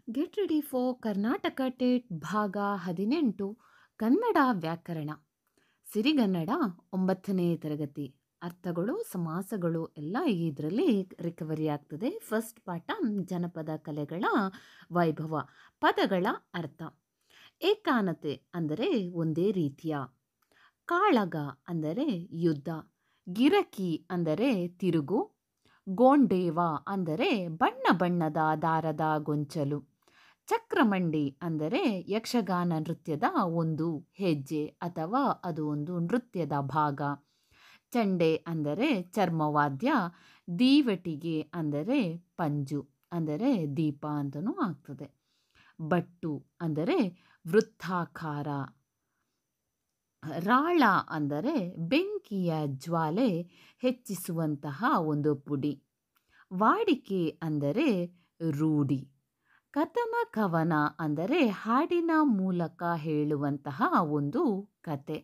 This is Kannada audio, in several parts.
ಗೆಟ್ ರೆಡಿ ಫಾರ್ ಕರ್ನಾಟಕ ಟೇಟ್ ಭಾಗ 18 ಕನ್ನಡ ವ್ಯಾಕರಣ ಸಿರಿಗನ್ನಡ 9ನೇ ತರಗತಿ ಅರ್ಥಗಳು ಸಮಾಸಗಳು ಎಲ್ಲ ಇದರಲ್ಲಿ ರಿಕವರಿ ಆಗ್ತದೆ. ಫಸ್ಟ್ ಪಾಠ ಜನಪದ ಕಲೆಗಳ ವೈಭವ, ಪದಗಳ ಅರ್ಥ. ಏಕಾನತೆ ಅಂದರೆ ಒಂದೇ ರೀತಿಯ, ಕಾಳಗ ಅಂದರೆ ಯುದ್ಧ, ಗಿರಕಿ ಅಂದರೆ ತಿರುಗು, ಗೋಂಡೇವ ಅಂದರೆ ಬಣ್ಣ ಬಣ್ಣದ ದಾರದ ಗೊಂಚಲು, ಚಕ್ರಮಂಡಿ ಅಂದರೆ ಯಕ್ಷಗಾನ ನೃತ್ಯದ ಒಂದು ಹೆಜ್ಜೆ ಅಥವಾ ಅದು ಒಂದು ನೃತ್ಯದ ಭಾಗ, ಚಂಡೆ ಅಂದರೆ ಚರ್ಮವಾದ್ಯ, ದೀವಟಿಗೆ ಅಂದರೆ ಪಂಜು ಅಂದರೆ ದೀಪ ಅಂತಲೂ ಆಗ್ತದೆ, ಬಟ್ಟು ಅಂದರೆ ವೃತ್ತಾಕಾರ, ರಾಳ ಅಂದರೆ ಬೆಂಕಿಯ ಜ್ವಾಲೆ ಹೆಚ್ಚಿಸುವಂತಹ ಒಂದು ಪುಡಿ, ವಾಡಿಕೆ ಅಂದರೆ ರೂಢಿ, ಕಥನ ಕವನ ಅಂದರೆ ಹಾಡಿನ ಮೂಲಕ ಹೇಳುವಂತಹ ಒಂದು ಕತೆ,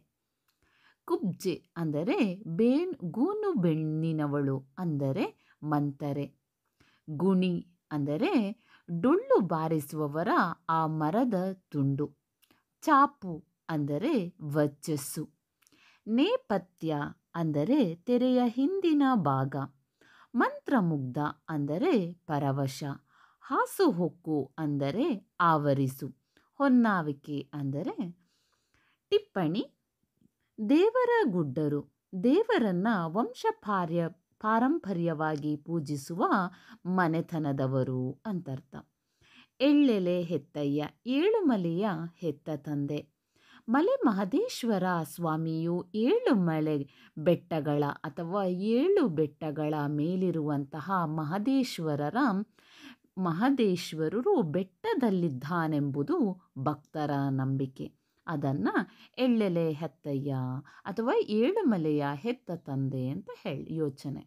ಕುಬ್ಜೆ ಅಂದರೆ ಗೂನು ಬೆಣ್ಣಿನವಳು ಅಂದರೆ ಮಂತರೆ, ಗುಣಿ ಅಂದರೆ ಡೊಳ್ಳು ಬಾರಿಸುವವರ ಆ ಮರದ ತುಂಡು, ಚಾಪು ಅಂದರೆ ವರ್ಚಸ್ಸು, ನೇಪಥ್ಯ ಅಂದರೆ ತೆರೆಯ ಹಿಂದಿನ ಭಾಗ, ಮಂತ್ರಮುಗ್ಧ ಅಂದರೆ ಪರವಶ, ಹಾಸುಹೊಕ್ಕು ಅಂದರೆ ಆವರಿಸು, ಹೊನ್ನಾವಿಕೆ ಅಂದರೆ ಟಿಪ್ಪಣಿ, ದೇವರ ಗುಡ್ಡರು ದೇವರನ್ನ ಪಾರಂಪರ್ಯವಾಗಿ ಪೂಜಿಸುವ ಮನೆತನದವರು ಅಂತರ್ಥ. ಎಳ್ಳೆಲೆ ಹೆತ್ತಯ್ಯ ಏಳುಮಲೆಯ ಹೆತ್ತ ತಂದೆ, ಮಲೆ ಮಹದೇಶ್ವರ ಸ್ವಾಮಿಯು 7 ಮಲೆ ಬೆಟ್ಟಗಳ ಅಥವಾ 7 ಬೆಟ್ಟಗಳ ಮೇಲಿರುವಂತಹ ಮಹದೇಶ್ವರರು ಬೆಟ್ಟದಲ್ಲಿದ್ದಾನೆಂಬುದು ಭಕ್ತರ ನಂಬಿಕೆ. ಅದನ್ನು ಎಳ್ಳೆಲೆ ಹೆತ್ತಯ್ಯ ಅಥವಾ 7 ಮಲೆಯ ಹೆತ್ತ ತಂದೆ ಅಂತ ಯೋಚನೆ.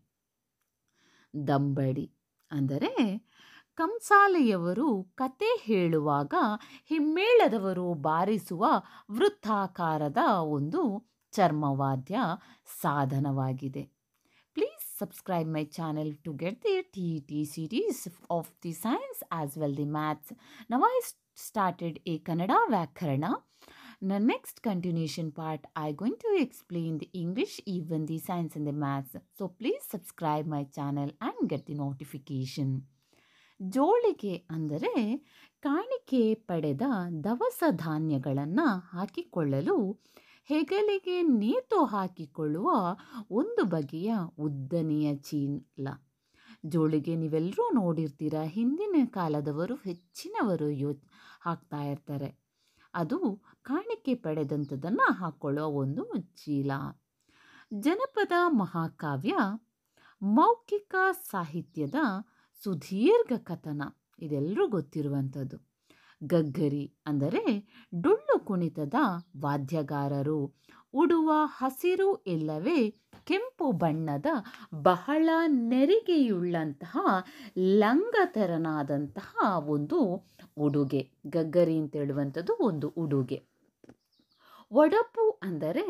ದಂಬಡಿ ಅಂದರೆ ಕಂಸಾಲೆಯವರು ಕತೆ ಹೇಳುವಾಗ ಹಿಮ್ಮೇಳದವರು ಬಾರಿಸುವ ವೃತ್ತಾಕಾರದ ಒಂದು ಚರ್ಮವಾದ್ಯ ಸಾಧನವಾಗಿದೆ. Please subscribe my channel to get the TET series of the science as well the maths. Now I started a Kannada Vyakarana. In the next continuation part, I going to explain the English, even the science and the maths. So please subscribe my channel and get the notification. ಜೋಳಿಗೆ ಅಂದರೆ ಕಾಣಿಕೆ ಪಡೆದ ದವಸ ಧಾನ್ಯಗಳನ್ನು ಹಾಕಿಕೊಳ್ಳಲು ಹೆಗಲಿಗೆ ನೇತು ಹಾಕಿಕೊಳ್ಳುವ ಒಂದು ಬಗೆಯ ಉದ್ದನೆಯ ಚೀಲ. ಜೋಳಿಗೆ ನೀವೆಲ್ಲರೂ ನೋಡಿರ್ತೀರ, ಹಿಂದಿನ ಕಾಲದವರು ಹೆಚ್ಚಿನವರು ಹಾಕ್ತಾ ಇರ್ತಾರೆ. ಅದು ಕಾಣಿಕೆ ಪಡೆದಂಥದ್ದನ್ನು ಹಾಕ್ಕೊಳ್ಳೋ ಒಂದು ಚೀಲ. ಜನಪದ ಮಹಾಕಾವ್ಯ ಮೌಖಿಕ ಸಾಹಿತ್ಯದ ಸುದೀರ್ಘ ಕಥನ, ಇದೆಲ್ಲರೂ ಗೊತ್ತಿರುವಂಥದ್ದು. ಗಗ್ಗರಿ ಅಂದರೆ ಡೊಳ್ಳು ಕುಣಿತದ ವಾದ್ಯಗಾರರು ಉಡುವ ಹಸಿರು ಇಲ್ಲವೇ ಕೆಂಪು ಬಣ್ಣದ ಬಹಳ ನೆರಿಗೆಯುಳ್ಳಂತಹ ಲಂಗತರನಾದಂತಹ ಒಂದು ಉಡುಗೆ. ಗಗ್ಗರಿ ಅಂತ ಹೇಳುವಂಥದ್ದು ಒಂದು ಉಡುಗೆ. ಒಡಪು ಅಂದರೆ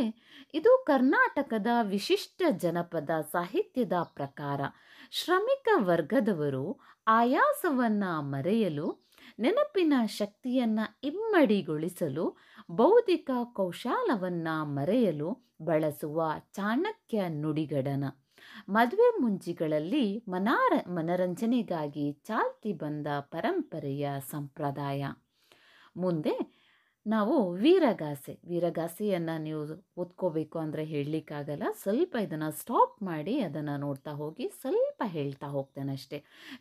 ಇದು ಕರ್ನಾಟಕದ ವಿಶಿಷ್ಟ ಜನಪದ ಸಾಹಿತ್ಯದ ಪ್ರಕಾರ ಶ್ರಮಿಕ ವರ್ಗದವರು ಆಯಾಸವನ್ನು ಮರೆಯಲು, ನೆನಪಿನ ಶಕ್ತಿಯನ್ನು ಇಮ್ಮಡಿಗೊಳಿಸಲು, ಬೌದ್ಧಿಕ ಕೌಶಲವನ್ನು ಮರೆಯಲು ಬಳಸುವ ಚಾಣಕ್ಯ ನುಡಿಗಡನ. ಮದುವೆ ಮುಂಜಿಗಳಲ್ಲಿ ಮನರಂಜನೆಗಾಗಿ ಚಾಲ್ತಿ ಬಂದ ಪರಂಪರೆಯ ಸಂಪ್ರದಾಯ. ಮುಂದೆ ನಾವು ವೀರಗಾಸೆಯನ್ನು ನೀವು ಓದ್ಕೋಬೇಕು ಅಂದರೆ ಹೇಳಲಿಕ್ಕಾಗಲ್ಲ, ಸ್ವಲ್ಪ ಇದನ್ನು ಸ್ಟಾಪ್ ಮಾಡಿ ಅದನ್ನು ನೋಡ್ತಾ ಹೋಗಿ, ಸ್ವಲ್ಪ ಹೇಳ್ತಾ ಹೋಗ್ತೇನೆ ಅಷ್ಟೇ.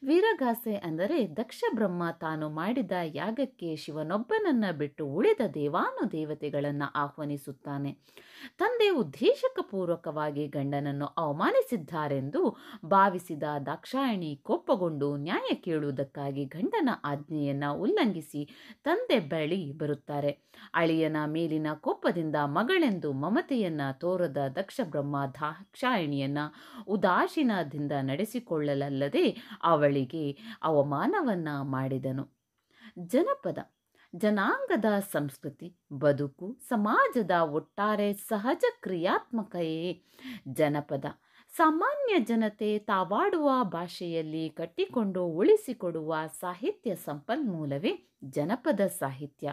ವೀರಗಾಸೆ ಅಂದರೆ ದಕ್ಷ ಬ್ರಹ್ಮ ತಾನು ಮಾಡಿದ ಯಾಗಕ್ಕೆ ಶಿವನೊಬ್ಬನನ್ನು ಬಿಟ್ಟು ಉಳಿದ ದೇವಾನುದೇವತೆಗಳನ್ನು ಆಹ್ವಾನಿಸುತ್ತಾನೆ. ತಂದೆ ಉದ್ದೇಶಪೂರ್ವಕವಾಗಿ ಗಂಡನನ್ನು ಅವಮಾನಿಸಿದ್ದಾರೆಂದು ಭಾವಿಸಿದ ದಾಕ್ಷಾಯಣಿ ಕೋಪಗೊಂಡು ನ್ಯಾಯ ಕೇಳುವುದಕ್ಕಾಗಿ ಗಂಡನ ಆಜ್ಞೆಯನ್ನು ಉಲ್ಲಂಘಿಸಿ ತಂದೆ ಬಳಿ ಬರುತ್ತಾರೆ. ಅಳಿಯನ ಮೇಲಿನ ಕೋಪದಿಂದ ಮಗಳೆಂದು ಮಮತೆಯನ್ನು ತೋರದ ದಕ್ಷ ಬ್ರಹ್ಮ ದಾಕ್ಷಾಯಣಿಯನ್ನು ಉದಾಸೀನದಿಂದ ನಡೆಸಿಕೊಳ್ಳಲಲ್ಲದೆ ಅವಳಿಗೆ ಅವಮಾನವನ್ನು ಮಾಡಿದನು. ಜನಪದ ಜನಾಂಗದ ಸಂಸ್ಕೃತಿ, ಬದುಕು, ಸಮಾಜದ ಒಟ್ಟಾರೆ ಸಹಜ ಕ್ರಿಯಾತ್ಮಕತೆಯೇ ಜನಪದ. ಸಾಮಾನ್ಯ ಜನತೆ ತಾವಾಡುವ ಭಾಷೆಯಲ್ಲಿ ಕಟ್ಟಿಕೊಂಡು ಉಳಿಸಿಕೊಡುವ ಸಾಹಿತ್ಯ ಸಂಪನ್ಮೂಲವೇ ಜನಪದ ಸಾಹಿತ್ಯ.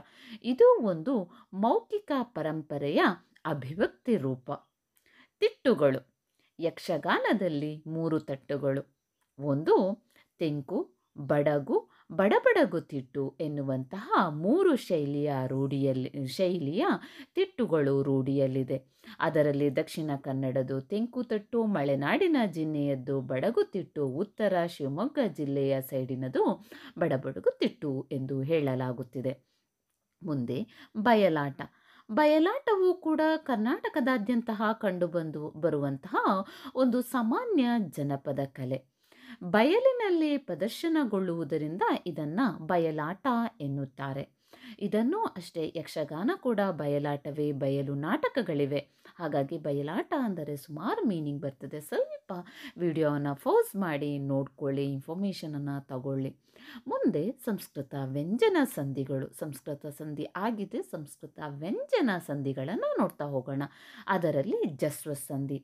ಇದು ಒಂದು ಮೌಖಿಕ ಪರಂಪರೆಯ ಅಭಿವ್ಯಕ್ತಿ ರೂಪ. ತಿಟ್ಟುಗಳು. ಯಕ್ಷಗಾನದಲ್ಲಿ 3 ತಟ್ಟುಗಳು. ಒಂದು ತೆಂಕು, ಬಡಗು, ಬಡಬಡಗು ತಿಟ್ಟು ಎನ್ನುವಂತಹ 3 ಶೈಲಿಯ ತಿಟ್ಟುಗಳು ರೂಢಿಯಲ್ಲಿದೆ. ಅದರಲ್ಲಿ ದಕ್ಷಿಣ ಕನ್ನಡದು ತೆಂಕುತಟ್ಟು, ಮಲೆನಾಡಿನ ಜಿನ್ನೆಯದ್ದು ಬಡಗು ತಿಟ್ಟು, ಉತ್ತರ ಶಿವಮೊಗ್ಗ ಜಿಲ್ಲೆಯ ಸೈಡಿನದು ಬಡಬಡಗು ತಿಟ್ಟು ಎಂದು ಹೇಳಲಾಗುತ್ತಿದೆ. ಮುಂದೆ ಬಯಲಾಟ. ಬಯಲಾಟವು ಕೂಡ ಕರ್ನಾಟಕದಾದ್ಯಂತಹ ಬರುವಂತಹ ಒಂದು ಸಾಮಾನ್ಯ ಜನಪದ ಕಲೆ. ಬಯಲಿನಲ್ಲಿ ಪ್ರದರ್ಶನಗೊಳ್ಳುವುದರಿಂದ ಇದನ್ನು ಬಯಲಾಟ ಎನ್ನುತ್ತಾರೆ. ಇದನ್ನು ಅಷ್ಟೇ ಯಕ್ಷಗಾನ ಕೂಡ ಬಯಲಾಟವೇ, ಬಯಲು ನಾಟಕಗಳಿವೆ. ಹಾಗಾಗಿ ಬಯಲಾಟ ಅಂದರೆ ಸುಮಾರು ಮೀನಿಂಗ್ ಬರ್ತದೆ. ಸ್ವಲ್ಪ ವಿಡಿಯೋವನ್ನು ಪೌಸ್ ಮಾಡಿ ನೋಡ್ಕೊಳ್ಳಿ, ಇನ್ಫಾರ್ಮೇಷನನ್ನು ತಗೊಳ್ಳಿ. ಮುಂದೆ ಸಂಸ್ಕೃತ ವ್ಯಂಜನ ಸಂಧಿಗಳು. ಸಂಸ್ಕೃತ ಸಂಧಿ ಆಗಿದೆ, ಸಂಸ್ಕೃತ ವ್ಯಂಜನ ಸಂಧಿಗಳನ್ನು ನೋಡ್ತಾ ಹೋಗೋಣ. ಅದರಲ್ಲಿ ಜಸ್ವ ಸಂಧಿ.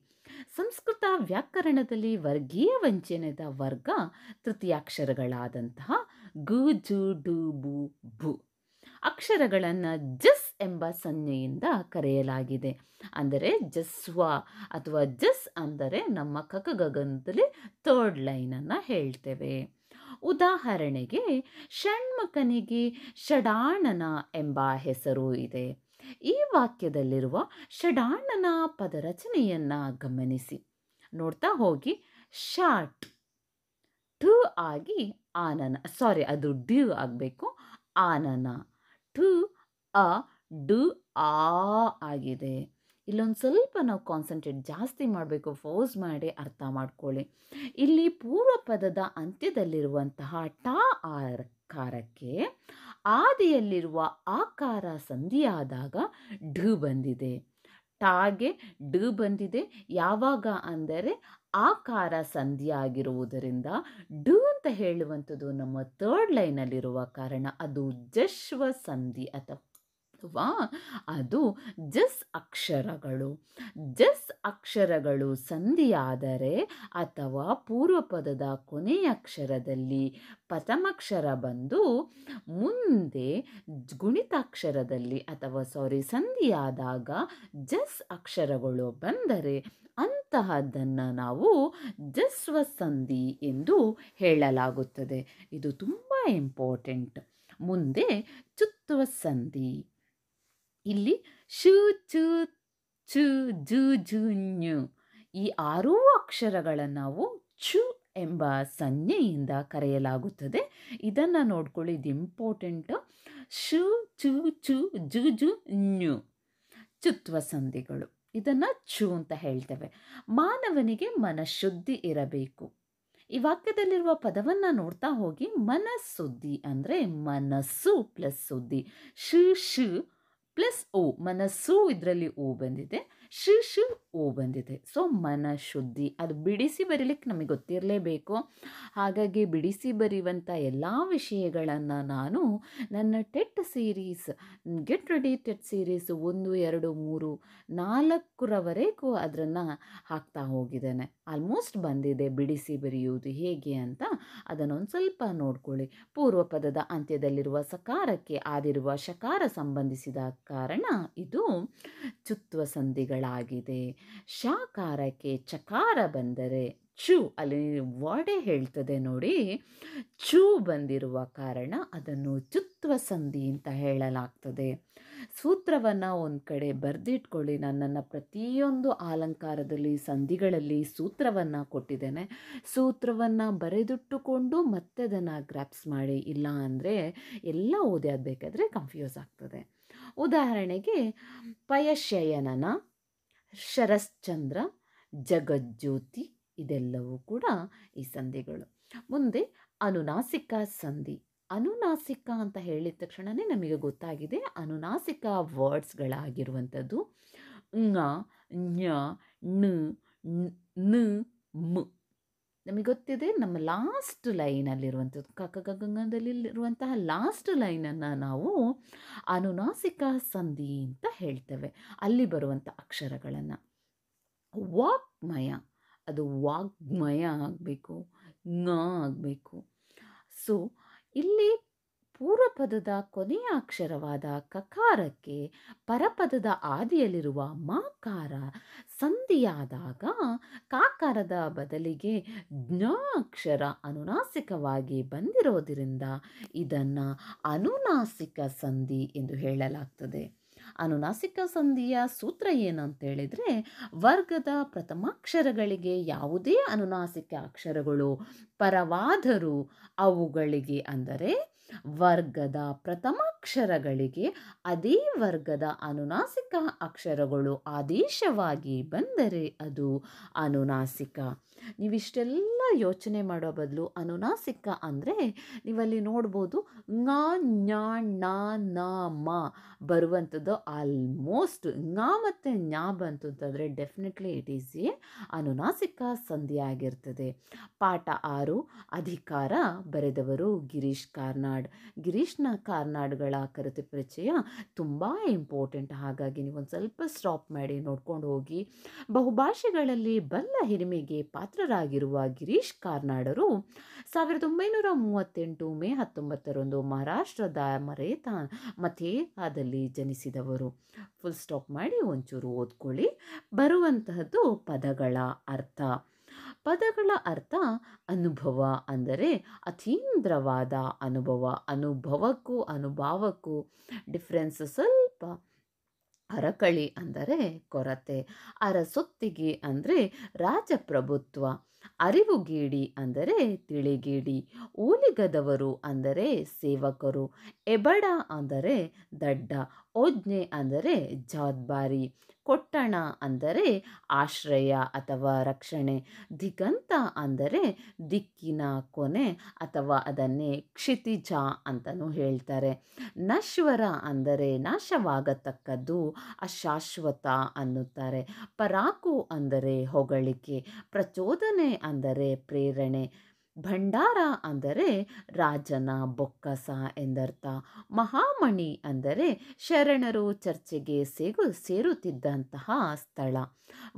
ಸಂಸ್ಕೃತ ವ್ಯಾಕರಣದಲ್ಲಿ ವರ್ಗೀಯ ವ್ಯಂಜನದ ವರ್ಗ ತೃತೀಯಾಕ್ಷರಗಳಾದಂತಹ ಗು, ಜು, ಡು, ಬು, ಭು ಅಕ್ಷರಗಳನ್ನು ಜಸ್ ಎಂಬ ಸಂಜ್ಞೆಯಿಂದ ಕರೆಯಲಾಗಿದೆ. ಅಂದರೆ ಜಸ್ವ ಅಥವಾ ಜಸ್ ಅಂದರೆ ನಮ್ಮ ಕಕಗಗನದಲ್ಲಿ 3rd ಲೈನನ್ನು ಹೇಳ್ತೇವೆ. ಉದಾಹರಣೆಗೆ ಷಣ್ಮುಖನಿಗೆ ಷಡಾಣನ ಎಂಬ ಹೆಸರು ಇದೆ. ಈ ವಾಕ್ಯದಲ್ಲಿರುವ ಷಡಾಣನ ಪದರಚನೆಯನ್ನು ಗಮನಿಸಿ, ನೋಡ್ತಾ ಹೋಗಿ. ಶಾಟ್ ಠು ಆಗಿ ಆನನ, ಅದು ಡ್ಯೂ ಆಗಬೇಕು, ಆನನ. ಠು ಅ ಡು ಆ ಆಗಿದೆ. ಇಲ್ಲೊಂದು ಸ್ವಲ್ಪ ನಾವು ಕಾನ್ಸಂಟ್ರೇಟ್ ಜಾಸ್ತಿ ಮಾಡಬೇಕು, ಫೋಸ್ ಮಾಡಿ ಅರ್ಥ ಮಾಡ್ಕೊಳ್ಳಿ. ಇಲ್ಲಿ ಪೂರ್ವ ಪದದ ಅಂತ್ಯದಲ್ಲಿರುವಂತಹ ಟ ಆಕಾರಕ್ಕೆ ಆದಿಯಲ್ಲಿರುವ ಆಕಾರ ಸಂಧಿಯಾದಾಗ ಢ ಬಂದಿದೆ. ಟಾಗೆ ಢ ಬಂದಿದೆ. ಯಾವಾಗ ಅಂದರೆ ಆಕಾರ ಸಂಧಿಯಾಗಿರುವುದರಿಂದ ಢ ಅಂತ ಹೇಳುವಂಥದ್ದು ನಮ್ಮ 3rd ಲೈನಲ್ಲಿರುವ ಕಾರಣ ಅದು ಜಶ್ವ ಸಂಧಿ ಅಥವಾ ಅದು ಜಸ್ ಅಕ್ಷರಗಳು. ಜಸ್ ಅಕ್ಷರಗಳು ಸಂಧಿಯಾದರೆ ಅಥವಾ ಪೂರ್ವ ಪದದ ಕೊನೆಯ ಅಕ್ಷರದಲ್ಲಿ ಪ್ರಥಮಾಕ್ಷರ ಬಂದು ಮುಂದೆ ಗುಣಿತಾಕ್ಷರದಲ್ಲಿ ಸಂಧಿಯಾದಾಗ ಜಸ್ ಅಕ್ಷರಗಳು ಬಂದರೆ ಅಂತಹದ್ದನ್ನು ನಾವು ಜಸ್ವ ಸಂಧಿ ಎಂದು ಹೇಳಲಾಗುತ್ತದೆ. ಇದು ತುಂಬ ಇಂಪಾರ್ಟೆಂಟ್. ಮುಂದೆ ಚುತ್ವ ಸಂಧಿ. ಇಲ್ಲಿ ಶು, ಚು, ಚು, ಜು, ಜು, ಞ ಈ 6 ಅಕ್ಷರಗಳನ್ನು ನಾವು ಚು ಎಂಬ ಸಂಜ್ಞೆಯಿಂದ ಕರೆಯಲಾಗುತ್ತದೆ. ಇದನ್ನು ನೋಡ್ಕೊಳ್ಳಿ, ಇದು ಇಂಪಾರ್ಟೆಂಟ್. ಶು, ಚು, ಚು, ಜು, ಜು, ಞ ಚುತ್ವ ಸಂಧಿಗಳು. ಇದನ್ನು ಚು ಅಂತ ಹೇಳ್ತೇವೆ. ಮಾನವನಿಗೆ ಮನಃಶುದ್ಧಿ ಇರಬೇಕು. ಈ ವಾಕ್ಯದಲ್ಲಿರುವ ಪದವನ್ನು ನೋಡ್ತಾ ಹೋಗಿ. ಮನಃಶುದ್ಧಿ ಅಂದರೆ ಮನಸ್ಸು ಪ್ಲಸ್ ಸುದ್ದಿ. ಶು ಶು ಪ್ಲಸ್ ಓ, ಮನಸ್ಸು ಇದರಲ್ಲಿ ಓ ಬಂದಿದೆ, ಶು ಶು ಓ ಬಂದಿದೆ. ಸೊ ಮನಃಶುದ್ಧಿ ಅದು ಬಿಡಿಸಿ ಬರೀಲಿಕ್ಕೆ ನಮಗೆ ಗೊತ್ತಿರಲೇಬೇಕು. ಹಾಗಾಗಿ ಬಿಡಿಸಿ ಬರೆಯುವಂಥ ಎಲ್ಲ ವಿಷಯಗಳನ್ನು ನಾನು ನನ್ನ TET series, get ready TET series 1, 2, 3, 4ರವರೆಗೂ ಅದನ್ನು ಹಾಕ್ತಾ ಹೋಗಿದ್ದೇನೆ. ಆಲ್ಮೋಸ್ಟ್ ಬಂದಿದೆ ಬಿಡಿಸಿ ಬರೆಯುವುದು ಹೇಗೆ ಅಂತ. ಅದನ್ನೊಂದು ಸ್ವಲ್ಪ ನೋಡ್ಕೊಳ್ಳಿ. ಪೂರ್ವ ಪದದ ಅಂತ್ಯದಲ್ಲಿರುವ ಸಕಾರಕ್ಕೆ ಆದಿರುವ ಶಕಾರ ಸಂಬಂಧಿಸಿದ ಕಾರಣ ಇದು ಚುತ್ವ ಸಂಧಿಗಳಾಗಿದೆ. ಶಾಕಾರಕ್ಕೆ ಚಕಾರ ಬಂದರೆ ಚು, ಅಲ್ಲಿ ವರ್ಡೇ ಹೇಳ್ತದೆ ನೋಡಿ, ಚು ಬಂದಿರುವ ಕಾರಣ ಅದನ್ನು ಚುತ್ವ ಸಂಧಿ ಅಂತ ಹೇಳಲಾಗ್ತದೆ. ಸೂತ್ರವನ್ನು ಒಂದು ಕಡೆ ಬರೆದಿಟ್ಕೊಳ್ಳಿ. ನನ್ನ ಪ್ರತಿಯೊಂದು ಅಲಂಕಾರದಲ್ಲಿ ಸಂಧಿಗಳಲ್ಲಿ ಸೂತ್ರವನ್ನು ಕೊಟ್ಟಿದ್ದೇನೆ. ಸೂತ್ರವನ್ನು ಬರೆದಿಟ್ಟುಕೊಂಡು ಮತ್ತೆ ಅದನ್ನು ಗ್ರಾಪ್ಸ್ ಮಾಡಿ, ಇಲ್ಲ ಅಂದರೆ ಎಲ್ಲ ಓದಿ ಆಗಬೇಕಾದ್ರೆ ಕನ್ಫ್ಯೂಸ್ ಆಗ್ತದೆ. ಉದಾಹರಣೆಗೆ ಪಯಶಯನನ, ಶರಶ್ಚಂದ್ರ, ಜಗಜ್ಯೋತಿ ಇದೆಲ್ಲವೂ ಕೂಡ ಈ ಸಂಧಿಗಳು. ಮುಂದೆ ಅನುನಾಸಿಕ ಸಂಧಿ. ಅನುನಾಸಿಕ ಅಂತ ಹೇಳಿದ ತಕ್ಷಣವೇ ನಮಗೆ ಗೊತ್ತಾಗಿದೆ ಅನುನಾಸಿಕ ವರ್ಡ್ಸ್ಗಳಾಗಿರುವಂಥದ್ದು ಞ, ಞ, ಣ, ನ, ಮ್. ನಮಗೆ ಗೊತ್ತಿದೆ. ನಮ್ಮ ಲಾಸ್ಟ್ ಲೈನಲ್ಲಿರುವಂಥದ್ದು ಕಕಗಂಗದಲ್ಲಿರುವಂತಹ ಲಾಸ್ಟ್ ಲೈನನ್ನು ನಾವು ಅನುನಾಸಿಕ ಸಂಧಿ ಅಂತ ಹೇಳ್ತೇವೆ. ಅಲ್ಲಿ ಬರುವಂಥ ಅಕ್ಷರಗಳನ್ನು ವಾಕ್ಮಯ ಅದು ವಾಗ್ಮಯ ಆಗಬೇಕು, ङ ಆಗಬೇಕು. ಸೊ ಇಲ್ಲಿ ಪೂರ್ವಪದದ ಕೊನೆಯ ಅಕ್ಷರವಾದ ಕಕಾರಕ್ಕೆ ಪರಪದದ ಆದಿಯಲ್ಲಿರುವ ಮಕಾರ ಸಂಧಿಯಾದಾಗ ಕಾಕಾರದ ಬದಲಿಗೆ ಜ್ಞ ಅಕ್ಷರ ಅನುನಾಸಿಕವಾಗಿ ಬಂದಿರೋದರಿಂದ ಇದನ್ನು ಅನುನಾಸಿಕ ಸಂಧಿ ಎಂದು ಹೇಳಲಾಗ್ತದೆ. ಅನುನಾಸಿಕ ಸಂಧಿಯ ಸೂತ್ರ ಏನಂತ ಹೇಳಿದರೆ, ವರ್ಗದ ಪ್ರಥಮಾಕ್ಷರಗಳಿಗೆ ಯಾವುದೇ ಅನುನಾಸಿಕ ಅಕ್ಷರಗಳು ಪರವಾದರೂ ಅವುಗಳಿಗೆ, ಅಂದರೆ ವರ್ಗದ ಪ್ರಥಮಾಕ್ಷರಗಳಿಗೆ ಅದೇ ವರ್ಗದ ಅನುನಾಸಿಕ ಅಕ್ಷರಗಳು ಆದೇಶವಾಗಿ ಬಂದರೆ ಅದು ಅನುನಾಸಿಕ. ನೀವಿಷ್ಟೆಲ್ಲ ಯೋಚನೆ ಮಾಡೋ ಬದಲು ಅನುನಾಸಿಕ ಅಂದರೆ ನೀವಲ್ಲಿ ನೋಡ್ಬೋದು ङ ಞ ಣ ನ ಮ ಬರುವಂಥದ್ದು ಆಲ್ಮೋಸ್ಟ್ ङ ಮತ್ತು ಞ ಬಂತು ಅಂತಂದರೆ ಡೆಫಿನೆಟ್ಲಿ ಇಟ್ ಈಸ್ ಎ ಅನುನಾಸಿಕ ಸಂಧಿ ಆಗಿರ್ತದೆ. ಪಾಠ 6 ಅಧಿಕಾರ ಬರೆದವರು ಗಿರೀಶ್ ಕಾರ್ನಾಡ್. ಗಿರೀಶ್ನ ಕಾರ್ನಾಡ್ಗಳ ಕರತೆ ಪರಿಚಯ ತುಂಬ ಇಂಪಾರ್ಟೆಂಟ್, ಹಾಗಾಗಿ ನೀವೊಂದು ಸ್ವಲ್ಪ ಸ್ಟಾಪ್ ಮಾಡಿ ನೋಡ್ಕೊಂಡು ಹೋಗಿ. ಬಹುಭಾಷೆಗಳಲ್ಲಿ ಬಲ್ಲ ಹಿರಿಮೆಗೆ ಪಾತ್ರರಾಗಿರುವ ಗಿರೀಶ್ ಕಾರ್ನಾಡರು 1938 ಮೇ 19ರಂದು ಮಹಾರಾಷ್ಟ್ರದ ಮಥೇರಾದಲ್ಲಿ ಜನಿಸಿದವರು. ಫುಲ್ ಸ್ಟಾಪ್ ಮಾಡಿ ಒಂಚೂರು ಓದ್ಕೊಳ್ಳಿ. ಬರುವಂತಹದ್ದು ಪದಗಳ ಅರ್ಥ. ಪದಗಳ ಅರ್ಥ ಅನುಭವ ಅಂದರೆ ಅತೀಂದ್ರವಾದ ಅನುಭವ. ಅನುಭವಕ್ಕೂ ಅನುಭಾವಕ್ಕೂ ಡಿಫ್ರೆನ್ಸ್ ಸ್ವಲ್ಪ. ಅರಕಳಿ ಅಂದರೆ ಕೊರತೆ. ಅರಸೊತ್ತಿಗೆ ಅಂದರೆ ರಾಜಪ್ರಭುತ್ವ. ಅರಿವುಗೇಡಿ ಅಂದರೆ ತಿಳಿಗೇಡಿ. ಓಲಿಗದವರು ಅಂದರೆ ಸೇವಕರು. ಎಬಡ ಅಂದರೆ ದಡ್ಡ. ಓಜ್ಞೆ ಅಂದರೆ ಜವಾಬ್ದಾರಿ. ಕೊಟ್ಟಣ ಅಂದರೆ ಆಶ್ರಯ ಅಥವಾ ರಕ್ಷಣೆ. ದಿಗಂತ ಅಂದರೆ ದಿಕ್ಕಿನ ಕೊನೆ ಅಥವಾ ಅದನ್ನೇ ಕ್ಷಿತಿಜ ಅಂತಲೂ ಹೇಳ್ತಾರೆ. ನಶ್ವರ ಅಂದರೆ ನಾಶವಾಗತಕ್ಕದ್ದು, ಅಶಾಶ್ವತ ಅನ್ನುತ್ತಾರೆ. ಪರಾಕು ಅಂದರೆ ಹೊಗಳಿಕೆ. ಪ್ರಚೋದನೆ ಅಂದರೆ ಪ್ರೇರಣೆ. ಭಂಡಾರ ಅಂದರೆ ರಾಜನ ಬೊಕ್ಕಸ ಎಂದರ್ಥ. ಮಹಾಮಣಿ ಅಂದರೆ ಶರಣರು ಚರ್ಚೆಗೆ ಸೇರುತ್ತಿದ್ದಂತಹ ಸ್ಥಳ.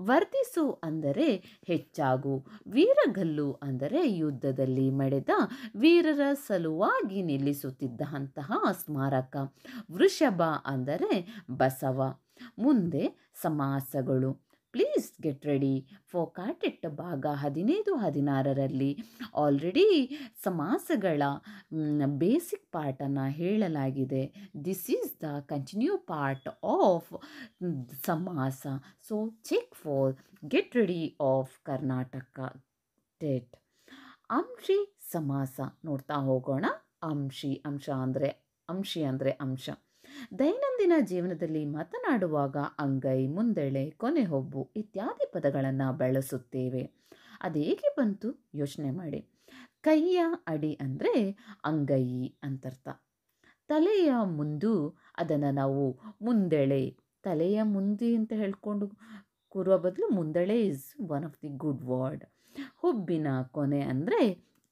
ವರ್ಧಿಸು ಅಂದರೆ ಹೆಚ್ಚಾಗು. ವೀರಗಲ್ಲು ಅಂದರೆ ಯುದ್ಧದಲ್ಲಿ ಮಡಿದ ವೀರರ ಸಲುವಾಗಿ ನಿಲ್ಲಿಸುತ್ತಿದ್ದಂತಹ ಸ್ಮಾರಕ. ವೃಷಭ ಅಂದರೆ ಬಸವ. ಮುಂದೆ ಸಮಾಸಗಳು. Please get ready for KTET ಭಾಗ 15-16ರಲ್ಲಿ ಆಲ್ರೆಡಿ ಸಮಾಸಗಳ ಬೇಸಿಕ್ ಪಾರ್ಟನ್ನು ಹೇಳಲಾಗಿದೆ. This is the continue part of ಸಮಾಸ. So check for get ready of Karnataka TET. ಅಂಶಿ ಸಮಾಸ ನೋಡ್ತಾ ಹೋಗೋಣ. ಅಂಶಿ ಅಂದರೆ ಅಂಶ. ದೈನಂದಿನ ಜೀವನದಲ್ಲಿ ಮಾತನಾಡುವಾಗ ಅಂಗೈ, ಮುಂದೆಳೆ, ಕೊನೆ ಹೊಬ್ಬು ಇತ್ಯಾದಿ ಪದಗಳನ್ನು ಬಳಸುತ್ತೇವೆ. ಅದೇಗೆ ಬಂತು ಯೋಚನೆ ಮಾಡಿ. ಕೈಯ ಅಡಿ ಅಂದರೆ ಅಂಗೈ ಅಂತರ್ಥ. ತಲೆಯ ಮುಂದು ಅದನ್ನು ನಾವು ಮುಂದೆಳೆ, ತಲೆಯ ಮುಂದೆ ಅಂತ ಹೇಳ್ಕೊಂಡು ಕೂರುವ ಬದಲು ಮುಂದೆಳೆ is one of the good word. ಹುಬ್ಬಿನ ಕೊನೆ ಅಂದರೆ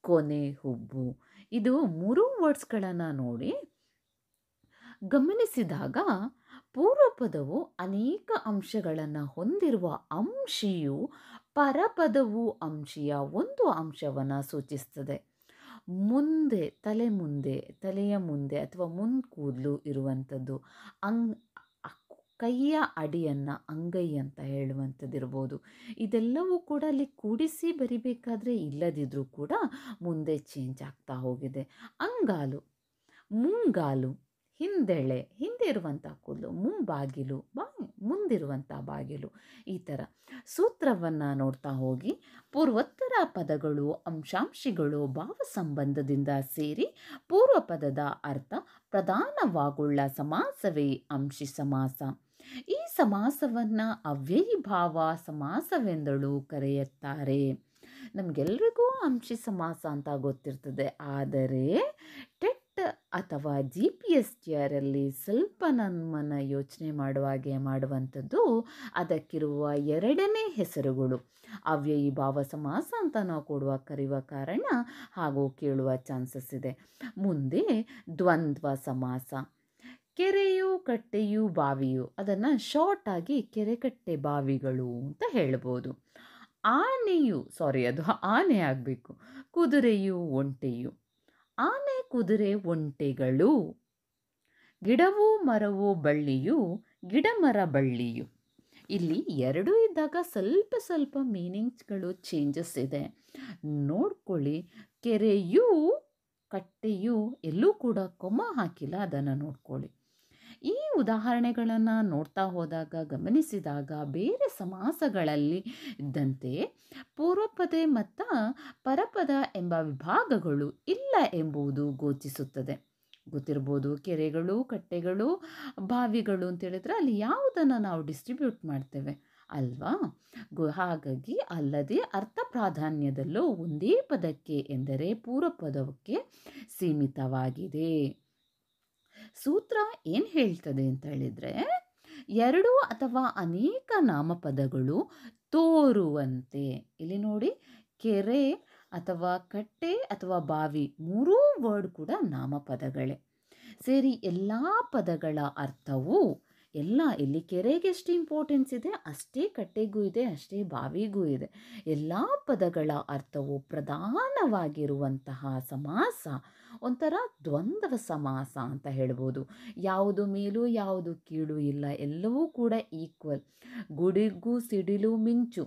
ಕೊನೆ ಹುಬ್ಬು. ಇದು 3 ವರ್ಡ್ಸ್ಗಳನ್ನು ನೋಡಿ ಗಮನಿಸಿದಾಗ ಪೂರ್ವಪದವು ಅನೇಕ ಅಂಶಗಳನ್ನು ಹೊಂದಿರುವ ಅಂಶಿಯು ಪರಪದವು ಅಂಶಿಯ ಒಂದು ಅಂಶವನ್ನು ಸೂಚಿಸ್ತದೆ. ಮುಂದೆ ತಲೆಯ ಮುಂದೆ ಅಥವಾ ಕೂದಲು ಇರುವಂಥದ್ದು. ಕೈಯ ಅಡಿಯನ್ನು ಅಂಗೈ ಅಂತ ಹೇಳುವಂಥದ್ದಿರ್ಬೋದು. ಇದೆಲ್ಲವೂ ಕೂಡ ಅಲ್ಲಿ ಕೂಡಿಸಿ ಬರಿಬೇಕಾದ್ರೆ ಇಲ್ಲದಿದ್ದರೂ ಕೂಡ ಮುಂದೆ ಚೇಂಜ್ ಆಗ್ತಾ ಹೋಗಿದೆ. ಅಂಗಾಲು, ಮುಂಗಾಲು, ಹಿಂದೆಳೆ, ಹಿಂದೆ ಇರುವಂಥ ಕೂದಲು, ಮುಂಬಾಗಿಲು, ಮುಂದಿರುವಂಥ ಬಾಗಿಲು. ಈ ಥರ ಸೂತ್ರವನ್ನು ನೋಡ್ತಾ ಹೋಗಿ. ಪೂರ್ವೋತ್ತರ ಪದಗಳು ಅಂಶಾಂಶಿಗಳು ಭಾವ ಸಂಬಂಧದಿಂದ ಸೇರಿ ಪೂರ್ವಪದದ ಅರ್ಥ ಪ್ರಧಾನವಾಗುಳ್ಳ ಸಮಾಸವೇ ಅಂಶಿ ಸಮಾಸ. ಈ ಸಮಾಸವನ್ನು ಅವ್ಯಯೀಭಾವ ಸಮಾಸವೆಂದಳು ಕರೆಯುತ್ತಾರೆ. ನಮಗೆಲ್ರಿಗೂ ಅಂಶಿ ಸಮಾಸ ಅಂತ ಗೊತ್ತಿರ್ತದೆ, ಆದರೆ ಟೆಟ್ ಅಥವಾ GPSTRಲ್ಲಿ ಸ್ವಲ್ಪ ನಮ್ಮನ್ನು ಯೋಚನೆ ಮಾಡುವಾಗೆ ಮಾಡುವಂಥದ್ದು ಅದಕ್ಕಿರುವ 2ನೇ ಹೆಸರುಗಳು. ಅವ್ಯಯೀಭಾವ ಸಮಾಸ ಅಂತ ನಾವು ಕರೆಯುವ ಕಾರಣ ಹಾಗೂ ಕೇಳುವ ಚಾನ್ಸಸ್ ಇದೆ. ಮುಂದೆ ದ್ವಂದ್ವ ಸಮಾಸ. ಕೆರೆಯು, ಕಟ್ಟೆಯು, ಬಾವಿಯು ಅದನ್ನು ಶಾರ್ಟ್ ಆಗಿ ಕೆರೆ, ಕಟ್ಟೆ, ಬಾವಿಗಳು ಅಂತ ಹೇಳ್ಬೋದು. ಆನೆಯು ಸಾರಿ ಅದು ಆನೆ ಆಗಬೇಕು. ಕುದುರೆಯು ಒಂಟೆಯು. ಆನೆ ಕುದುರೆ ಒಂಟೆಗಳು. ಗಿಡವು ಮರವು ಬಳ್ಳಿಯು. ಗಿಡ ಮರ ಬಳ್ಳಿಯು. ಇಲ್ಲಿ ಎರಡೂ ಇದ್ದಾಗ ಸ್ವಲ್ಪ ಸ್ವಲ್ಪ ಮೀನಿಂಗ್ಸ್ಗಳು ಚೇಂಜಸ್ ಇದೆ. ನೋಡ್ಕೊಳ್ಳಿ. ಕೆರೆಯು ಕಟ್ಟೆಯು ಎಲ್ಲೂ ಕೂಡ ಕೊಮ್ಮ ಹಾಕಿಲ್ಲ, ಅದನ್ನು ನೋಡ್ಕೊಳ್ಳಿ. ಈ ಉದಾಹರಣೆಗಳನ್ನು ನೋಡ್ತಾ ಹೋದಾಗ ಗಮನಿಸಿದಾಗ ಬೇರೆ ಸಮಾಸಗಳಲ್ಲಿ ಇದ್ದಂತೆ ಪೂರ್ವಪದ ಮತ್ತು ಪರಪದ ಎಂಬ ವಿಭಾಗಗಳು ಇಲ್ಲ ಎಂಬುದು ಗೋಚಿಸುತ್ತದೆ. ಗೊತ್ತಿರ್ಬೋದು, ಕೆರೆಗಳು, ಕಟ್ಟೆಗಳು, ಬಾವಿಗಳು ಅಂತ ಹೇಳಿದ್ರೆ ಅಲ್ಲಿ ಯಾವುದನ್ನು ನಾವು ಡಿಸ್ಟ್ರಿಬ್ಯೂಟ್ ಮಾಡ್ತೇವೆ ಅಲ್ವಾ? ಹಾಗಾಗಿ ಅಲ್ಲದೆ ಅರ್ಥ ಪ್ರಾಧಾನ್ಯದಲ್ಲೂ ಒಂದೇ ಪದಕ್ಕೆ ಎಂದರೆ ಪೂರ್ವಪದಕ್ಕೆ ಸೀಮಿತವಾಗಿದೆ. ಸೂತ್ರ ಏನು ಹೇಳ್ತದೆ ಅಂತ ಹೇಳಿದರೆ, ಎರಡು ಅಥವಾ ಅನೇಕ ನಾಮಪದಗಳು ತೋರುವಂತೆ. ಇಲ್ಲಿ ನೋಡಿ, ಕೆರೆ ಅಥವಾ ಕಟ್ಟೆ ಅಥವಾ ಬಾವಿ ಮೂರೂ ವರ್ಡ್ ಕೂಡ ನಾಮಪದಗಳೇ ಸೇರಿ ಎಲ್ಲ ಪದಗಳ ಅರ್ಥವು ಎಲ್ಲ ಇಲ್ಲಿ ಕೆರೆಗೆ ಎಷ್ಟು ಇಂಪಾರ್ಟೆನ್ಸ್ ಇದೆ ಅಷ್ಟೇ ಕಟ್ಟೆಗೂ ಇದೆ, ಅಷ್ಟೇ ಬಾವಿಗೂ ಇದೆ. ಎಲ್ಲ ಪದಗಳ ಅರ್ಥವು ಪ್ರಧಾನವಾಗಿರುವಂತಹ ಸಮಾಸ ಒಂಥರ ದ್ವಂದ್ವ ಸಮಾಸ ಅಂತ ಹೇಳ್ಬೋದು. ಯಾವುದು ಮೇಲೂ ಯಾವುದು ಕೀಳು ಇಲ್ಲ, ಎಲ್ಲವೂ ಕೂಡ ಈಕ್ವಲ್. ಗುಡುಗು ಸಿಡಿಲು ಮಿಂಚು,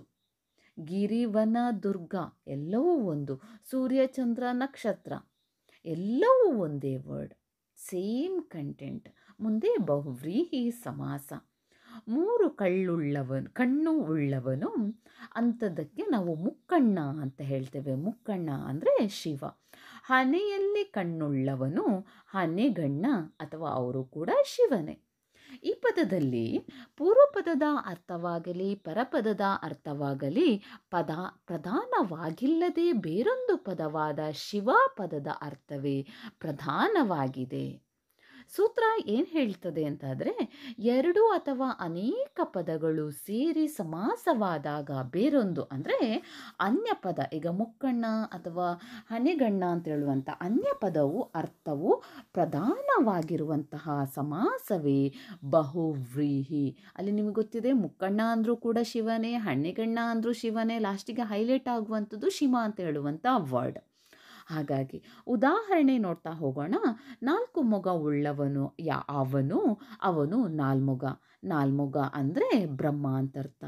ಗಿರಿವನ ದುರ್ಗ ಎಲ್ಲವೂ ಒಂದು. ಸೂರ್ಯ ಚಂದ್ರ ನಕ್ಷತ್ರ ಎಲ್ಲವೂ ಒಂದೇ ವರ್ಡ್, ಸೇಮ್ ಕಂಟೆಂಟ್. ಮುಂದೆ ಬಹುವ್ರೀಹಿ ಸಮಾಸ. ಮೂರು ಕಣ್ಣು ಉಳ್ಳವನು ಅಂಥದ್ದಕ್ಕೆ ನಾವು ಮುಕ್ಕಣ್ಣ ಅಂತ ಹೇಳ್ತೇವೆ. ಮುಕ್ಕಣ್ಣ ಅಂದರೆ ಶಿವ. ಹನೆಯಲ್ಲಿ ಕಣ್ಣುಳ್ಳವನು ಹನೆಗಣ್ಣ ಅಥವಾ ಅವರು ಕೂಡ ಶಿವನೇ. ಈ ಪದದಲ್ಲಿ ಪೂರ್ವಪದದ ಅರ್ಥವಾಗಲಿ ಪರಪದದ ಅರ್ಥವಾಗಲಿ ಪ್ರಧಾನವಾಗಿಲ್ಲದೆ ಬೇರೊಂದು ಪದವಾದ ಶಿವ ಪದದ ಅರ್ಥವೇ ಪ್ರಧಾನವಾಗಿದೆ. ಸೂತ್ರ ಏನು ಹೇಳ್ತದೆ ಅಂತಾದರೆ, ಎರಡು ಅಥವಾ ಅನೇಕ ಪದಗಳು ಸೇರಿ ಸಮಾಸವಾದಾಗ ಬೇರೊಂದು ಅಂದರೆ ಅನ್ಯ ಪದ, ಈಗ ಮುಕ್ಕಣ್ಣ ಅಥವಾ ಹನೆಗಣ್ಣ ಅಂತ ಹೇಳುವಂಥ ಅನ್ಯ ಪದವು ಅರ್ಥವು ಪ್ರಧಾನವಾಗಿರುವಂತಹ ಸಮಾಸವೇ ಬಹುವ್ರೀಹಿ. ಅಲ್ಲಿ ನಿಮಗೆ ಗೊತ್ತಿದೆ, ಮುಕ್ಕಣ್ಣ ಅಂದರೂ ಕೂಡ ಶಿವನೇ, ಹಣೆಗಣ್ಣ ಅಂದರೂ ಶಿವನೇ, ಲಾಸ್ಟಿಗೆ ಹೈಲೈಟ್ ಆಗುವಂಥದ್ದು ಶಿವ ಅಂತ ಹೇಳುವಂಥ ವರ್ಡ್. ಹಾಗಾಗಿ ಉದಾಹರಣೆ ನೋಡ್ತಾ ಹೋಗೋಣ. ನಾಲ್ಕು ಮೊಗ ಉಳ್ಳವನು ಅವನು ನಾಲ್ಮೊಗ. ನಾಲ್ಮೊಗ ಅಂದರೆ ಬ್ರಹ್ಮ ಅಂತರ್ಥ.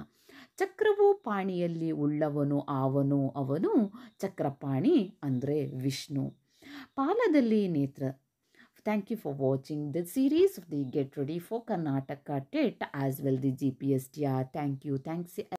ಚಕ್ರವು ಪಾಣಿಯಲ್ಲಿ ಉಳ್ಳವನು ಅವನು ಚಕ್ರಪಾಣಿ ಅಂದರೆ ವಿಷ್ಣು. ಪಾಲದಲ್ಲಿ ನೇತ್ರ. Thank you for watching the series of the Get Ready for Karnataka TET as well the GPSTR. Thank you. Thanks.